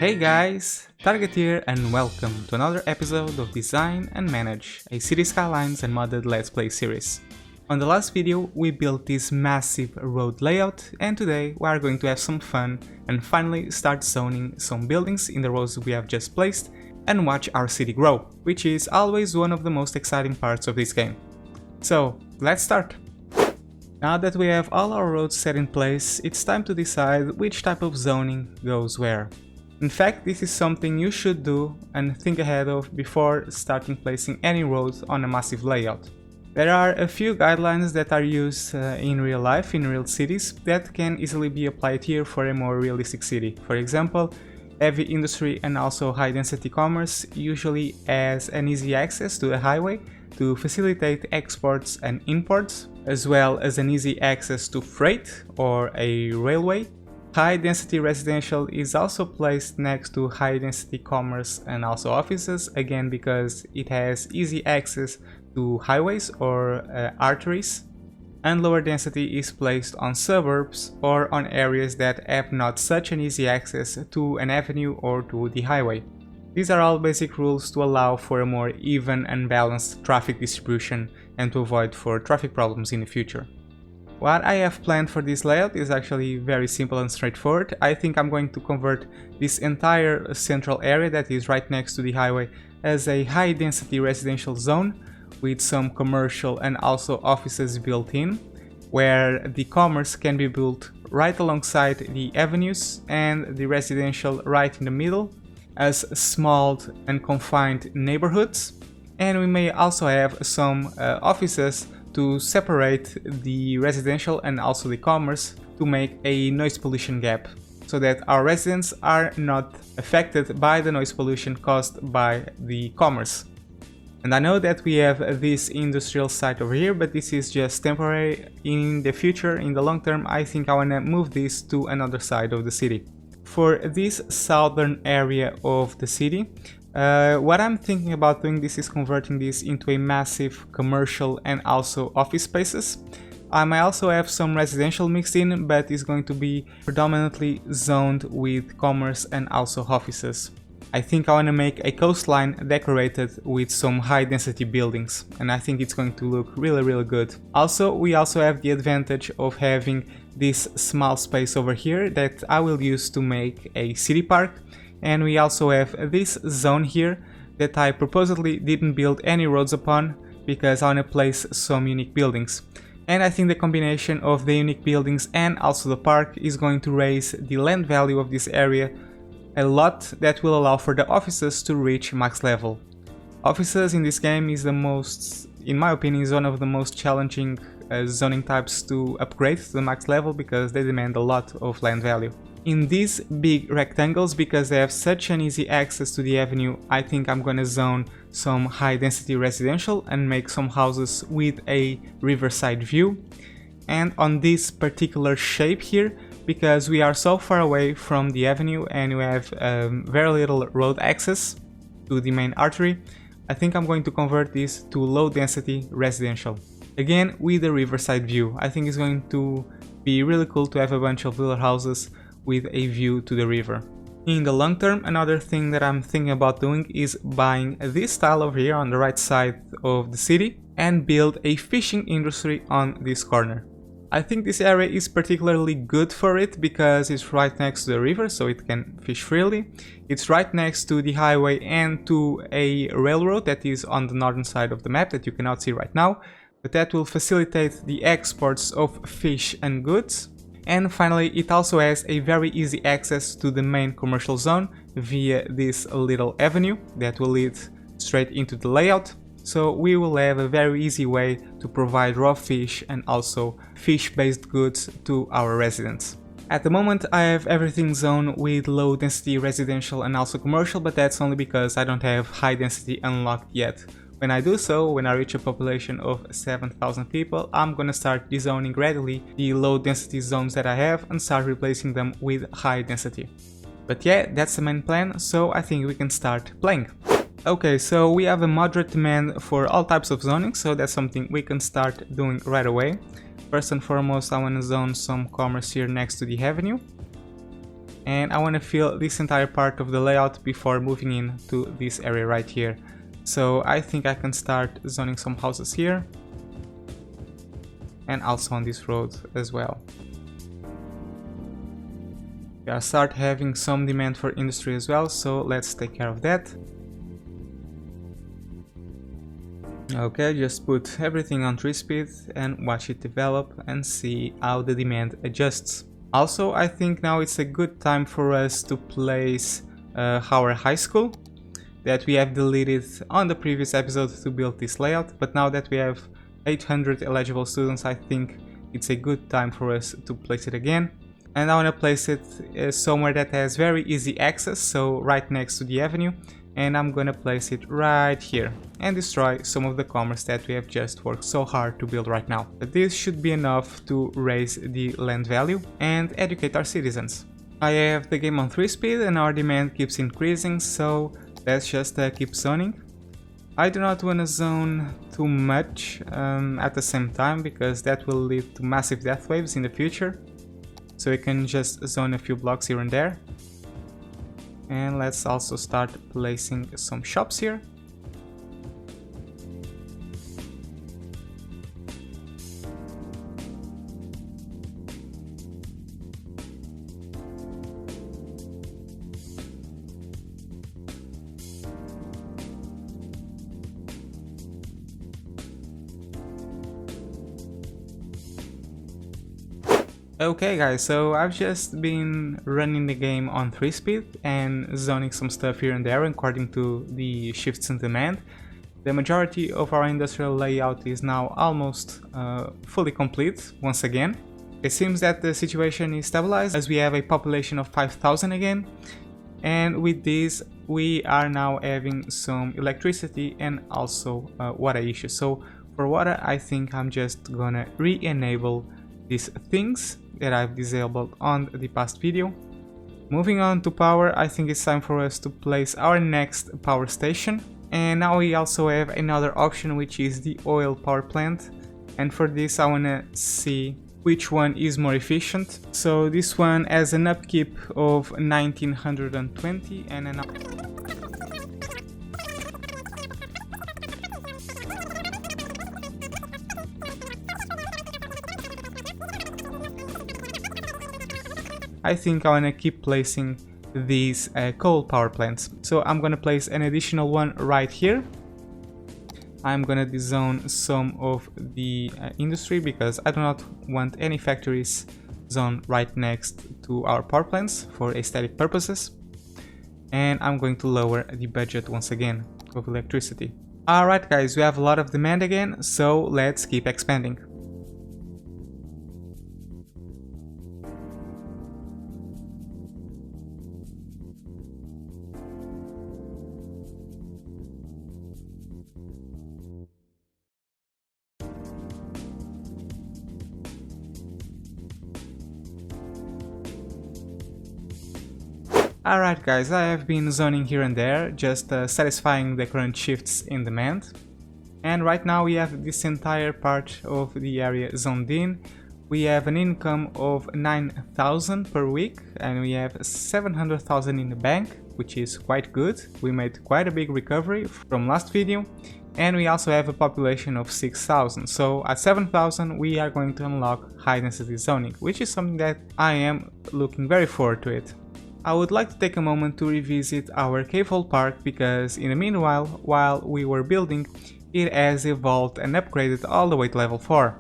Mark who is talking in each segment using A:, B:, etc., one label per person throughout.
A: Hey guys, Target here and welcome to another episode of Design and Manage, a City Skylines and Modded Let's Play series. On the last video we built this massive road layout and today we are going to have some fun and finally start zoning some buildings in the rows we have just placed and watch our city grow, which is always one of the most exciting parts of this game. So let's start! Now that we have all our roads set in place, it's time to decide which type of zoning goes where. In fact, this is something you should do and think ahead of before starting placing any roads on a massive layout. There are a few guidelines that are used in real life, in real cities, that can easily be applied here for a more realistic city. For example, heavy industry and also high density commerce usually has an easy access to a highway to facilitate exports and imports, as well as an easy access to freight or a railway. High density residential is also placed next to high density commerce and also offices, again because it has easy access to highways or arteries. And lower density is placed on suburbs or on areas that have not such an easy access to an avenue or to the highway. These are all basic rules to allow for a more even and balanced traffic distribution and to avoid for traffic problems in the future. What I have planned for this layout is actually very simple and straightforward. I think I'm going to convert this entire central area that is right next to the highway as a high density residential zone with some commercial and also offices built in, where the commerce can be built right alongside the avenues and the residential right in the middle as small and confined neighborhoods. And we may also have some offices to separate the residential and also the commerce to make a noise pollution gap, so that our residents are not affected by the noise pollution caused by the commerce. And I know that we have this industrial site over here, but this is just temporary. In the future, in the long term, I think I want to move this to another side of the city. For this southern area of the city, what I'm thinking about doing this is converting this into a massive commercial and also office spaces. I might also have some residential mixed in, but it's going to be predominantly zoned with commerce and also offices. I think I want to make a coastline decorated with some high density buildings, and I think it's going to look really good. Also, we also have the advantage of having this small space over here that I will use to make a city park. And we also have this zone here that I purposely didn't build any roads upon because I want to place some unique buildings. And I think the combination of the unique buildings and also the park is going to raise the land value of this area a lot, that will allow for the offices to reach max level. Offices in this game is the most, in my opinion, is one of the most challenging zoning types to upgrade to the max level because they demand a lot of land value. In these big rectangles, because they have such an easy access to the avenue, I think I'm gonna zone some high density residential and make some houses with a riverside view. And on this particular shape here, because we are so far away from the avenue and we have very little road access to the main artery, I think I'm going to convert this to low density residential. Again, with a riverside view. I think it's going to be really cool to have a bunch of little houses with a view to the river. In the long term, another thing that I'm thinking about doing is buying this tile over here on the right side of the city and build a fishing industry on this corner. I think this area is particularly good for it because it's right next to the river, so it can fish freely. It's right next to the highway and to a railroad that is on the northern side of the map that you cannot see right now, but that will facilitate the exports of fish and goods. And finally, it also has a very easy access to the main commercial zone via this little avenue that will lead straight into the layout. So we will have a very easy way to provide raw fish and also fish-based goods to our residents. At the moment I have everything zoned with low density residential and also commercial, but that's only because I don't have high density unlocked yet. When I do so, when I reach a population of 7,000 people, I'm gonna start dezoning gradually the low density zones that I have and start replacing them with high density. But yeah, that's the main plan, so I think we can start playing. Okay, so we have a moderate demand for all types of zoning, so that's something we can start doing right away. First and foremost, I want to zone some commerce here next to the avenue. and I want to fill this entire part of the layout before moving in to this area right here. So I think I can start zoning some houses here and also on this road as well. We start having some demand for industry as well, so let's take care of that. Okay, just put everything on 3 speed and watch it develop and see how the demand adjusts. Also, I think now it's a good time for us to place our high school that we have deleted on the previous episode to build this layout, but now that we have 800 eligible students, I think it's a good time for us to place it again. And I want to place it somewhere that has very easy access, so right next to the avenue, and I'm gonna place it right here and destroy some of the commerce that we have just worked so hard to build right now. But this should be enough to raise the land value and educate our citizens. I have the game on 3 speed and our demand keeps increasing, so let's just keep zoning. I do not want to zone too much at the same time, because that will lead to massive death waves in the future. So we can just zone a few blocks here and there. And let's also start placing some shops here. Okay guys, so I've just been running the game on 3 speed and zoning some stuff here and there according to the shifts in demand. The majority of our industrial layout is now almost fully complete once again. It seems that the situation is stabilized as we have a population of 5,000 again, and with this we are now having some electricity and also water issues. So for water, I think I'm just gonna re-enable these things that I've disabled on the past video. Moving on to power, I think it's time for us to place our next power station. And now we also have another option, which is the oil power plant. And for this I wanna see which one is more efficient. So this one has an upkeep of 1920 and an I think I want to keep placing these coal power plants. So I'm going to place an additional one right here. I'm going to dezone some of the industry because I do not want any factories zoned right next to our power plants for aesthetic purposes. And I'm going to lower the budget once again of electricity. Alright guys, we have a lot of demand again, so let's keep expanding. Alright guys, I have been zoning here and there, just satisfying the current shifts in demand. And right now we have this entire part of the area zoned in. We have an income of 9,000 per week and we have 700,000 in the bank, which is quite good. We made quite a big recovery from last video. And we also have a population of 6,000. So at 7,000 we are going to unlock high density zoning, which is something that I am looking very forward to it. I would like to take a moment to revisit our cave hole park because in the meanwhile, while we were building, it has evolved and upgraded all the way to level 4.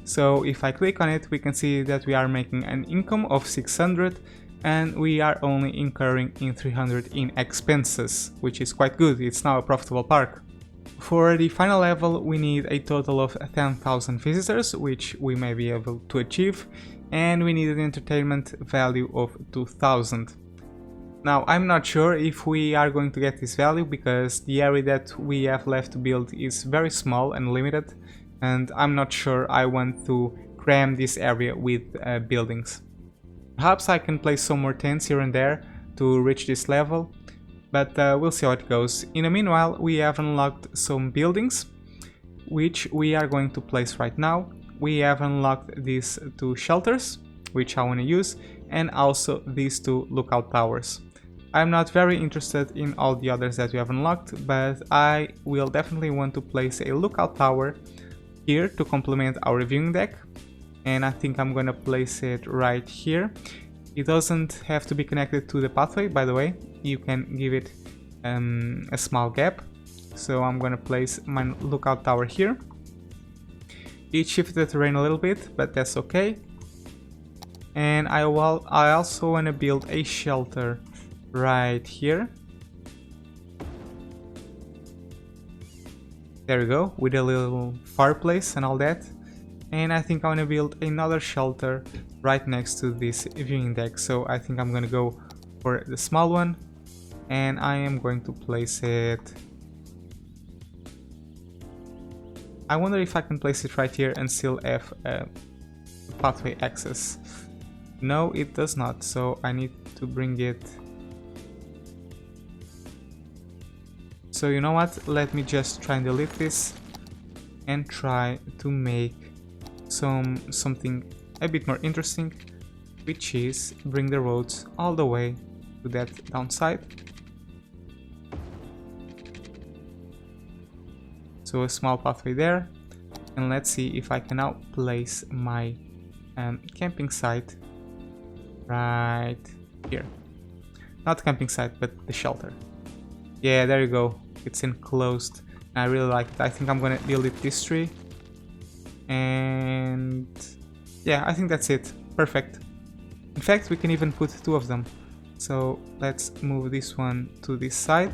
A: So if I click on it, we can see that we are making an income of 600 and we are only incurring in 300 in expenses, which is quite good. It's now a profitable park. For the final level we need a total of 10,000 visitors, which we may be able to achieve, and we need an entertainment value of 2,000. Now I'm not sure if we are going to get this value because the area that we have left to build is very small and limited, and I'm not sure I want to cram this area with buildings. Perhaps I can place some more tents here and there to reach this level, but we'll see how it goes. In the meanwhile, we have unlocked some buildings, which we are going to place right now. We have unlocked these 2 shelters, which I want to use, and also these two lookout towers. I'm not very interested in all the others that we have unlocked, but I will definitely want to place a lookout tower here to complement our viewing deck, and I think I'm gonna place it right here. It doesn't have to be connected to the pathway, by the way. You can give it a small gap. So I'm gonna place my lookout tower here. It shifted the terrain a little bit, but that's okay. And I also want to build a shelter right here. There we go, with a little fireplace and all that. And I think I want to build another shelter right next to this viewing deck. So I think I'm gonna go for the small one, and I am going to place it. I wonder if I can place it right here and still have pathway access. No, it does not, so I need to bring it. So you know what, let me just try and delete this and try to make something a bit more interesting, which is bring the roads all the way to that downside. So a small pathway there, and let's see if I can now place my camping site right here. Not camping site, but the shelter. Yeah, there you go. It's enclosed. I really like it. I think I'm gonna build it this tree. And yeah, I think that's it. Perfect. In fact, we can even put two of them. So let's move this one to this side.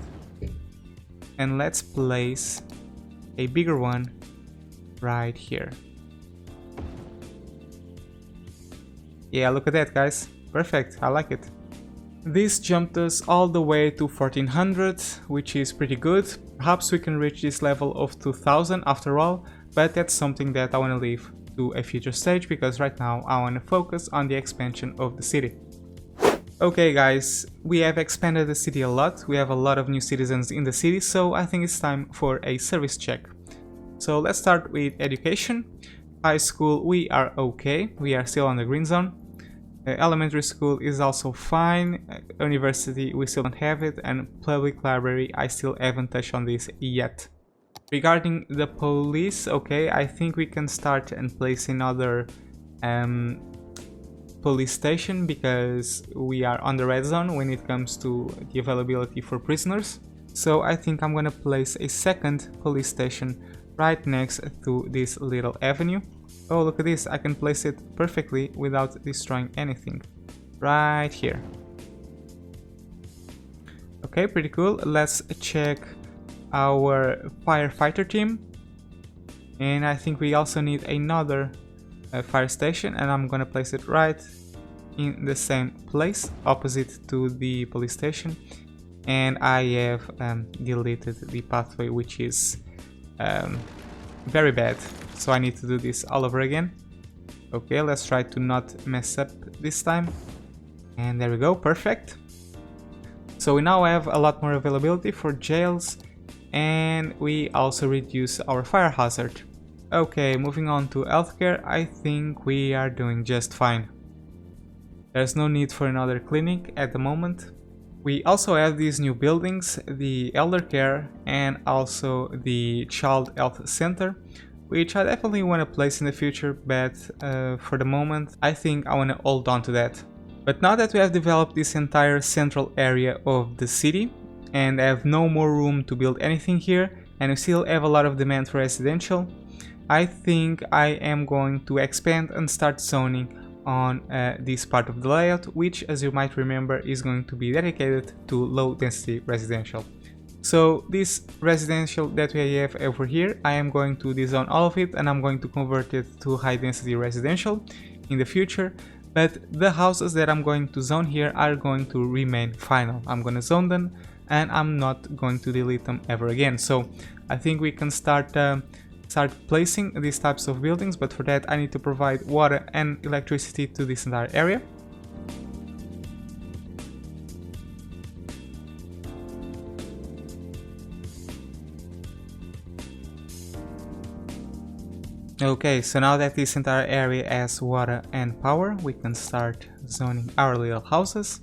A: And let's place a bigger one right here. Yeah, look at that, guys. Perfect. I like it. This jumped us all the way to 1400, which is pretty good. Perhaps we can reach this level of 2000 after all, but that's something that I want to leave to a future stage, because right now I want to focus on the expansion of the city. Okay guys, we have expanded the city a lot. We have a lot of new citizens in the city, so I think it's time for a service check. So let's start with education. High school, we are okay. We are still on the green zone. Elementary school is also fine. University, we still don't have it, and public library, I still haven't touched on this yet. Regarding the police, okay, I think we can start and place another police station, because we are on the red zone when it comes to the availability for prisoners. So I think I'm gonna place a second police station right next to this little avenue. Oh, look at this, I can place it perfectly without destroying anything. Right here. Okay, pretty cool. Let's check our firefighter team. And I think we also need another fire station, and I'm gonna place it right in the same place, opposite to the police station. And I have deleted the pathway, which is very bad, so I need to do this all over again. Okay, let's try to not mess up this time. And there we go, perfect. So we now have a lot more availability for jails, and we also reduce our fire hazard. Okay, moving on to healthcare, I think we are doing just fine. There's no need for another clinic at the moment. We also have these new buildings, the elder care and also the child health center, which I definitely want to place in the future, but for the moment I think I want to hold on to that. But now that we have developed this entire central area of the city and have no more room to build anything here, and we still have a lot of demand for residential, I think I am going to expand and start zoning on this part of the layout, which, as you might remember, is going to be dedicated to low density residential. So this residential that we have over here, I am going to dezone all of it, and I'm going to convert it to high density residential in the future. But the houses that I'm going to zone here are going to remain final. I'm going to zone them, and I'm not going to delete them ever again. So I think we can start placing these types of buildings, but for that I need to provide water and electricity to this entire area. Okay, so now that this entire area has water and power, we can start zoning our little houses.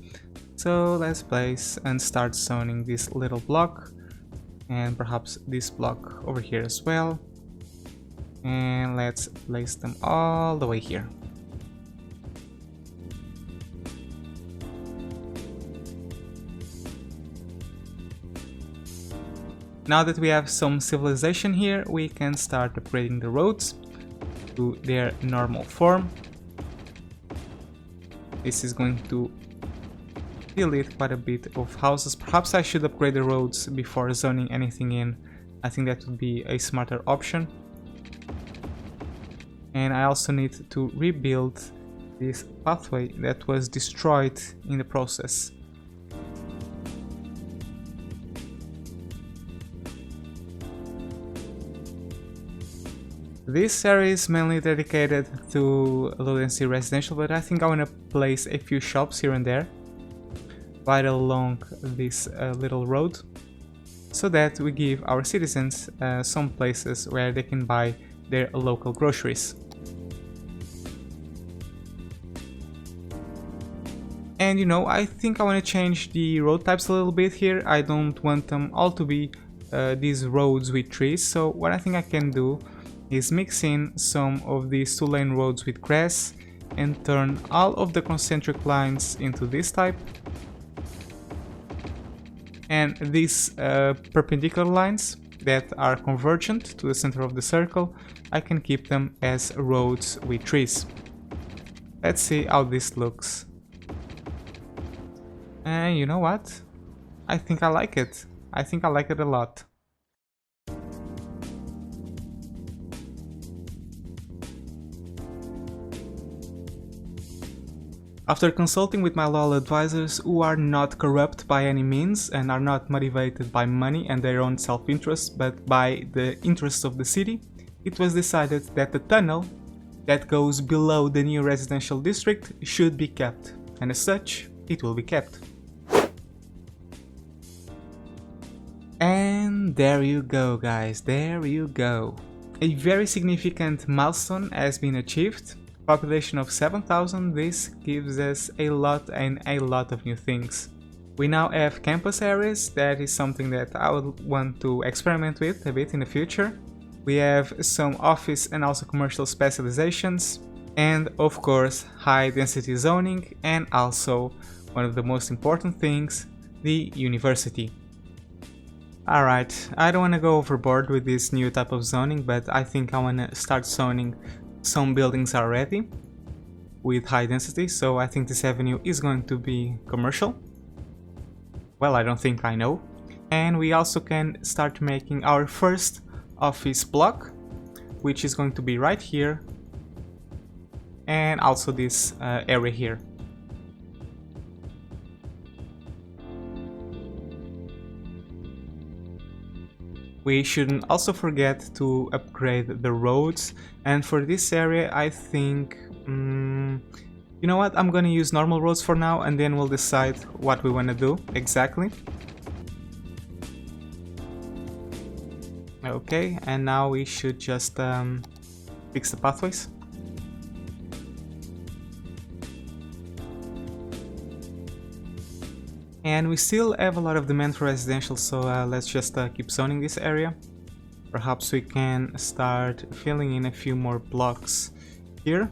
A: So let's place and start zoning this little block, and perhaps this block over here as well. And let's place them all the way here. Now that we have some civilization here, we can start upgrading the roads to their normal form. This is going to delete quite a bit of houses. Perhaps I should upgrade the roads before zoning anything in. I think that would be a smarter option. And I also need to rebuild this pathway that was destroyed in the process. This area is mainly dedicated to low density residential, but I think I want to place a few shops here and there right along this little road, so that we give our citizens some places where they can buy their local groceries. And you know, I think I want to change the road types a little bit here. I don't want them all to be these roads with trees, so what I think I can do is mix in some of these 2-lane roads with grass and turn all of the concentric lines into this type. And these perpendicular lines that are convergent to the center of the circle, I can keep them as roads with trees. Let's see how this looks. And you know what? I think I like it. I think I like it a lot. After consulting with my loyal advisors, who are not corrupt by any means and are not motivated by money and their own self-interest, but by the interests of the city, it was decided that the tunnel that goes below the new residential district should be kept, and as such, it will be kept. And there you go, guys, there you go. A very significant milestone has been achieved. Population of 7,000, this gives us a lot and a lot of new things. We now have campus areas, that is something that I would want to experiment with a bit in the future. We have some office and also commercial specializations, and of course high density zoning, and also one of the most important things, the university. Alright, I don't want to go overboard with this new type of zoning, but I think I want to start zoning some buildings already with high density, so I think this avenue is going to be commercial. Well, I don't think I know. And we also can start making our first office block, which is going to be right here, and also this area here. We shouldn't also forget to upgrade the roads, and for this area I think, you know what, I'm gonna use normal roads for now, and then we'll decide what we want to do exactly. Okay, and now we should just fix the pathways. And we still have a lot of demand for residential, so let's just keep zoning this area. Perhaps we can start filling in a few more blocks here.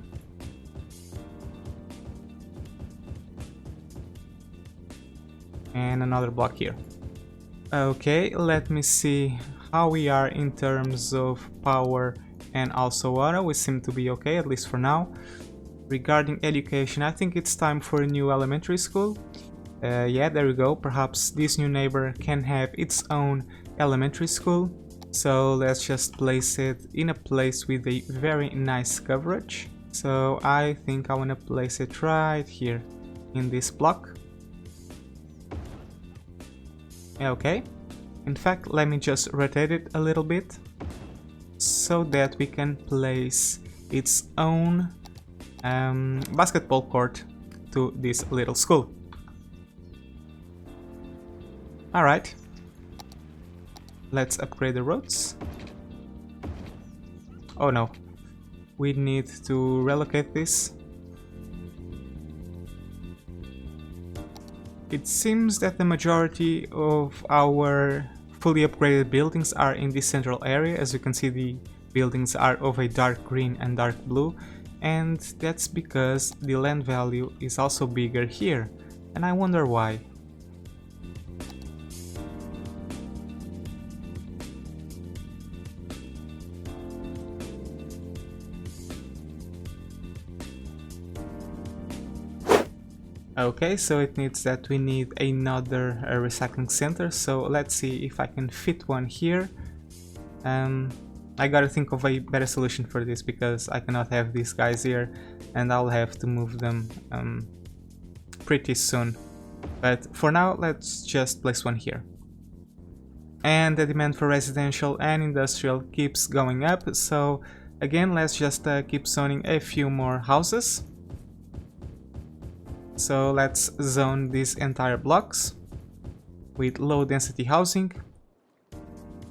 A: And another block here. Okay, let me see how we are in terms of power and also water. We seem to be okay, at least for now. Regarding education, I think it's time for a new elementary school. Yeah, there we go. Perhaps this new neighbor can have its own elementary school. So let's just place it in a place with a very nice coverage. So I think I want to place it right here in this block. Okay. In fact, let me just rotate it a little bit so that we can place its own basketball court to this little school. Alright, let's upgrade the roads. Oh no, we need to relocate this. It seems that the majority of our fully upgraded buildings are in this central area. As you can see, the buildings are of a dark green and dark blue, and that's because the land value is also bigger here, and I wonder why. Okay, so it needs that we need another recycling center, so let's see if I can fit one here. I gotta think of a better solution for this because I cannot have these guys here and I'll have to move them pretty soon. But for now, let's just place one here. And the demand for residential and industrial keeps going up, so again, let's just keep zoning a few more houses. So let's zone these entire blocks with low density housing,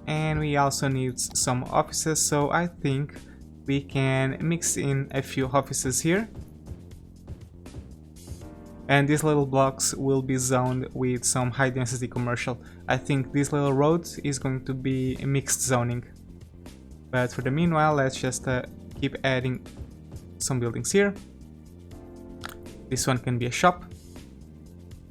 A: and we also need some offices, so I think we can mix in a few offices here, and these little blocks will be zoned with some high density commercial. I think this little road is going to be mixed zoning, but for the meanwhile, let's just keep adding some buildings here. This one can be a shop,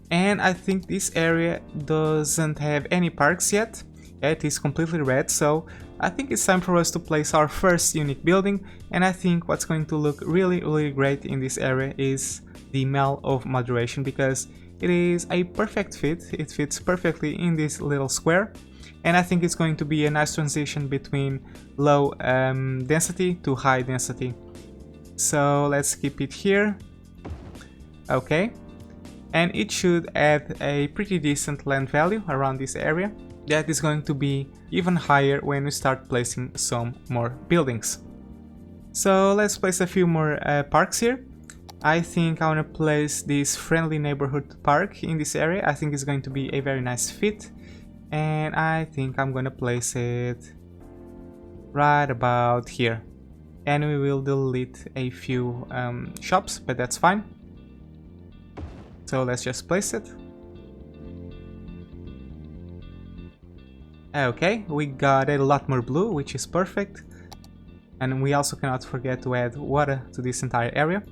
A: and I think this area doesn't have any parks yet. It is completely red, so I think it's time for us to place our first unique building, and I think what's going to look really great in this area is the Mall of Moderation, because it is a perfect fit. It fits perfectly in this little square, and I think it's going to be a nice transition between low density to high density. So let's keep it here. Okay, and it should add a pretty decent land value around this area. That is going to be even higher when we start placing some more buildings. So let's place a few more parks here. I think I want to place this friendly neighborhood park in this area. I think it's going to be a very nice fit, and I think I'm going to place it right about here. And we will delete a few shops, but that's fine. So let's just place it. Okay, we got a lot more blue, which is perfect. And we also cannot forget to add water to this entire area.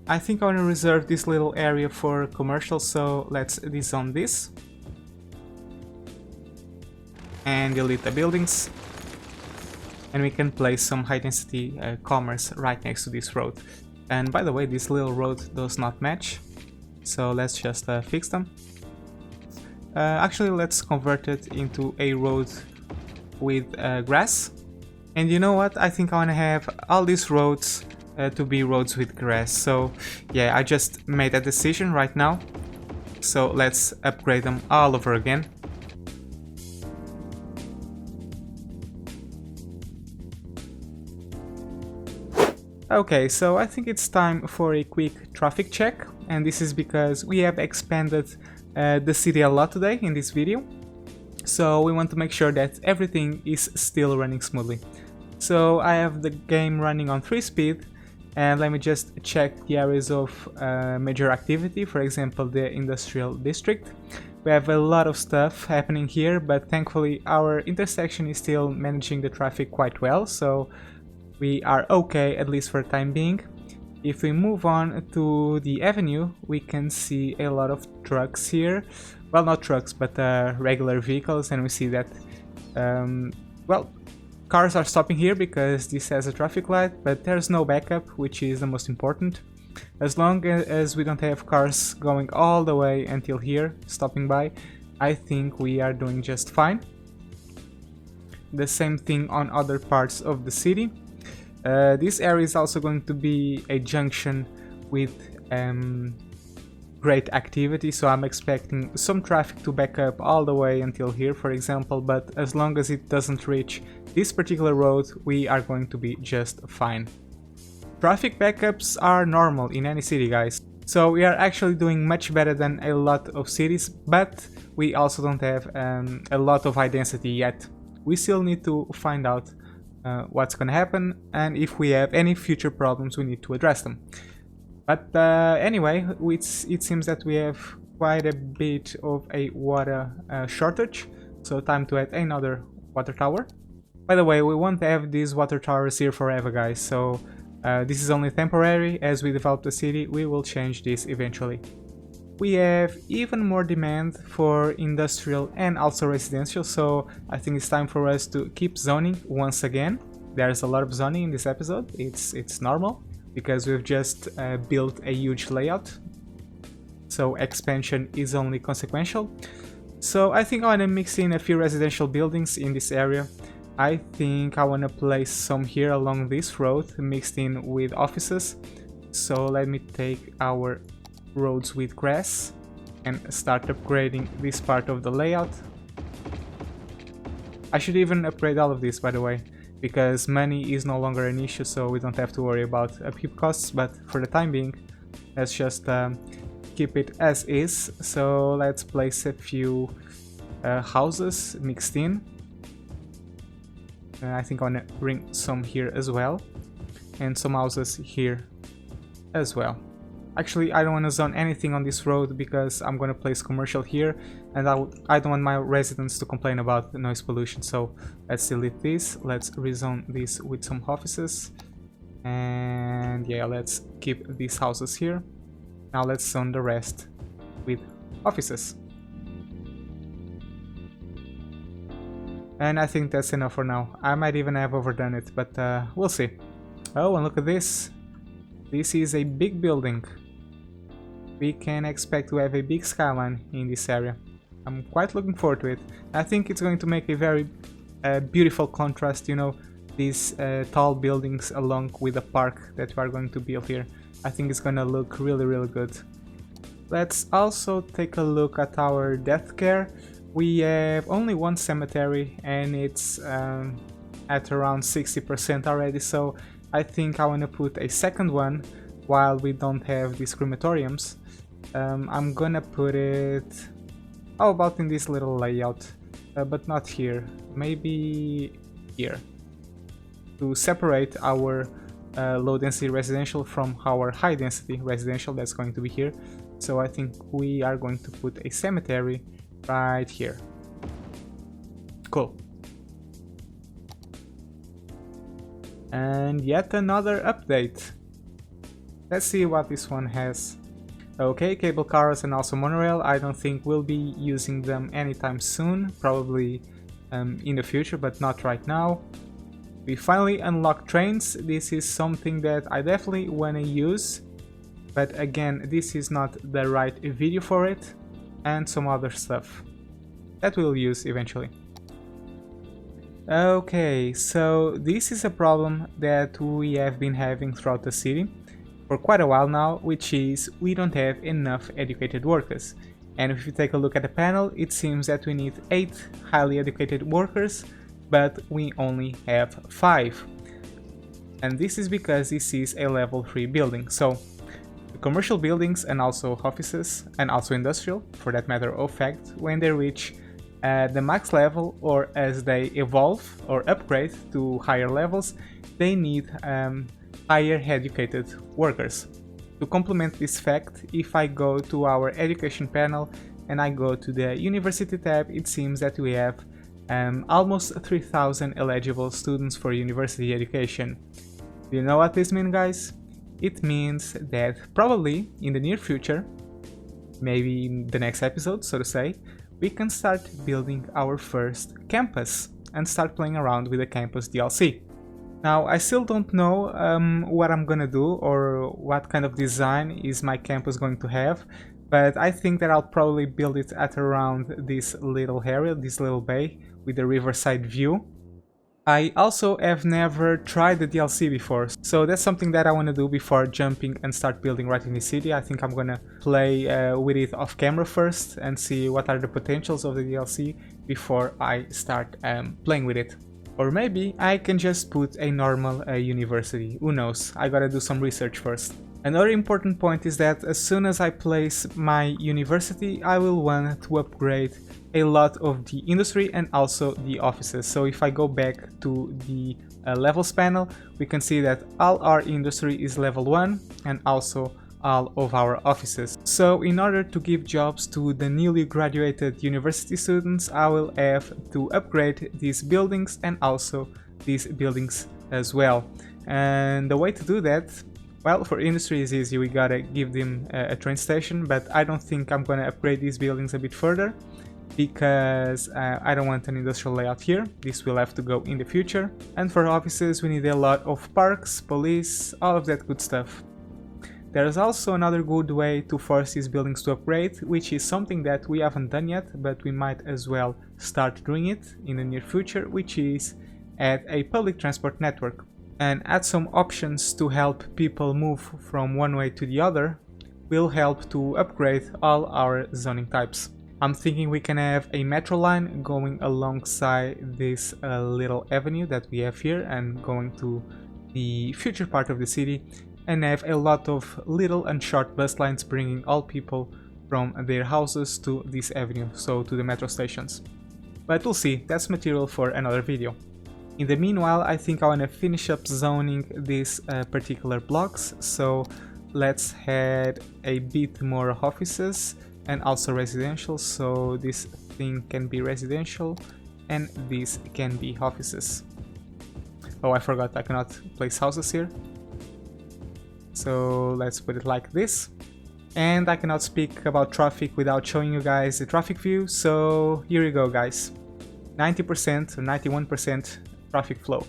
A: I think I want to reserve this little area for commercial, so let's dezone this. And delete the buildings, and we can place some high density commerce right next to this road. And by the way, this little road does not match, so let's just fix them. Actually, let's convert it into a road with grass. And you know what, I think I want to have all these roads to be roads with grass. So yeah, I just made that decision right now, so let's upgrade them all over again. Okay, so I think it's time for a quick traffic check, and this is because we have expanded the city a lot today in this video, so we want to make sure that everything is still running smoothly. So I have the game running on 3 speed, and let me just check the areas of major activity, for example the industrial district. We have a lot of stuff happening here, but thankfully our intersection is still managing the traffic quite well, so we are okay, at least for the time being. If we move on to the avenue, we can see a lot of trucks here. Well, not trucks, but regular vehicles, and we see that, well, cars are stopping here because this has a traffic light, but there's no backup, which is the most important. As long as we don't have cars going all the way until here, stopping by, I think we are doing just fine. The same thing on other parts of the city. This area is also going to be a junction with great activity, so I'm expecting some traffic to back up all the way until here, for example, but as long as it doesn't reach this particular road, we are going to be just fine. Traffic backups are normal in any city, guys. So we are actually doing much better than a lot of cities, but we also don't have a lot of high density yet. We still need to find out what's gonna happen, and if we have any future problems we need to address them. But anyway, it seems that we have quite a bit of a water shortage, so time to add another water tower. By the way, we won't have these water towers here forever, guys, so this is only temporary. As we develop the city, we will change this eventually. We have even more demand for industrial and also residential, so I think it's time for us to keep zoning once again. There's a lot of zoning in this episode, it's normal, because we've just built a huge layout, so expansion is only consequential. So I think I want to mix in a few residential buildings in this area. I think I want to place some here along this road mixed in with offices. So let me take our roads with grass and start upgrading this part of the layout. I should even upgrade all of this, by the way, because money is no longer an issue, so we don't have to worry about upkeep costs, but for the time being, let's just keep it as is. So let's place a few houses mixed in. I think I want to bring some here as well, and some houses here as well. Actually, I don't want to zone anything on this road because I'm going to place commercial here, and I don't want my residents to complain about the noise pollution, so let's delete this. Let's rezone this with some offices, and yeah, let's keep these houses here. Now let's zone the rest with offices. And I think that's enough for now. I might even have overdone it, but we'll see. Oh, and look at this. This is a big building. We can expect to have a big skyline in this area. I'm quite looking forward to it. I think it's going to make a very beautiful contrast, you know, these tall buildings along with the park that we are going to build here. I think it's gonna look really, really good. Let's also take a look at our death care. We have only one cemetery and it's at around 60% already, so I think I want to put a second one while we don't have these crematoriums. I'm gonna put it, how about in this little layout, but not here, maybe here, to separate our low density residential from our high density residential that's going to be here. So I think we are going to put a cemetery right here. Cool. And yet another update. Let's see what this one has. Okay, cable cars and also monorail. I don't think we'll be using them anytime soon, probably in the future, but not right now. We finally unlocked trains. This is something that I definitely want to use, but again, this is not the right video for it, and some other stuff that we'll use eventually. Okay, so this is a problem that we have been having throughout the city for quite a while now, which is we don't have enough educated workers. And if you take a look at the panel, it seems that we need 8 highly educated workers, but we only have 5. And this is because this is a level 3 building. So the commercial buildings and also offices and also industrial, for that matter of fact, when they reach the max level or as they evolve or upgrade to higher levels, they need higher educated workers. To complement this fact, if I go to our education panel and I go to the university tab, it seems that we have almost 3,000 eligible students for university education. Do you know what this means, guys? It means that probably in the near future, maybe in the next episode, so to say, we can start building our first campus and start playing around with the campus DLC. Now, I still don't know what I'm gonna do or what kind of design is my campus going to have, but I think that I'll probably build it at around this little area, this little bay with the riverside view. I also have never tried the DLC before, so that's something that I want to do before jumping and start building right in the city. I think I'm gonna play with it off camera first and see what are the potentials of the DLC before I start playing with it. Or maybe I can just put a normal university, who knows, I gotta do some research first. Another important point is that as soon as I place my university, I will want to upgrade a lot of the industry and also the offices. So if I go back to the levels panel, we can see that all our industry is level 1 and also all of our offices. So in order to give jobs to the newly graduated university students, I will have to upgrade these buildings and also these buildings as well. And the way to do that, well, for industry is easy, we gotta give them a train station, but I don't think I'm gonna upgrade these buildings a bit further because I don't want an industrial layout here. This will have to go in the future. And for offices we need a lot of parks, police, all of that good stuff. There's also another good way to force these buildings to upgrade, which is something that we haven't done yet, but we might as well start doing it in the near future, which is add a public transport network. And add some options to help people move from one way to the other will help to upgrade all our zoning types. I'm thinking we can have a metro line going alongside this little avenue that we have here and going to the future part of the city, and have a lot of little and short bus lines bringing all people from their houses to this avenue, so to the metro stations. But we'll see, that's material for another video. In the meanwhile, I think I want to finish up zoning these particular blocks, so let's add a bit more offices and also residential, so this thing can be residential and this can be offices. Oh, I forgot, I cannot place houses here. So let's put it like this. And I cannot speak about traffic without showing you guys the traffic view, so here you go guys. 90% or 91% traffic flow.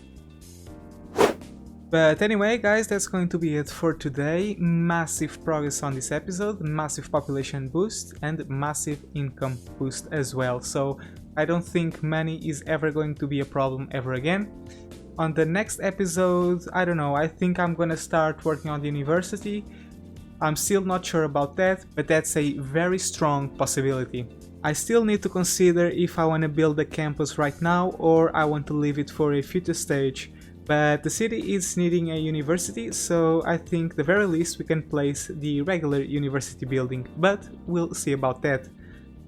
A: But anyway guys, that's going to be it for today. Massive progress on this episode, massive population boost and massive income boost as well. So I don't think money is ever going to be a problem ever again. On the next episode, I don't know, I think I'm gonna start working on the university. I'm still not sure about that, but that's a very strong possibility. I still need to consider if I want to build a campus right now or I want to leave it for a future stage, but the city is needing a university, so I think the very least we can place the regular university building, but we'll see about that.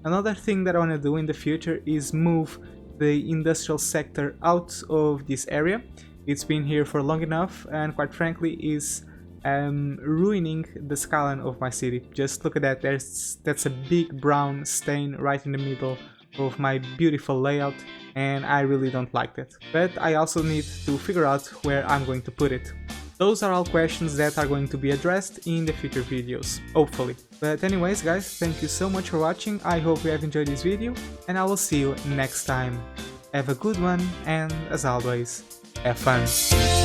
A: Another thing that I want to do in the future is move the industrial sector out of this area. It's been here for long enough and quite frankly is ruining the skyline of my city. Just look at that, that's a big brown stain right in the middle of my beautiful layout and I really don't like that. But I also need to figure out where I'm going to put it. Those are all questions that are going to be addressed in the future videos, hopefully. But anyways guys, thank you so much for watching, I hope you have enjoyed this video and I will see you next time. Have a good one and as always, have fun!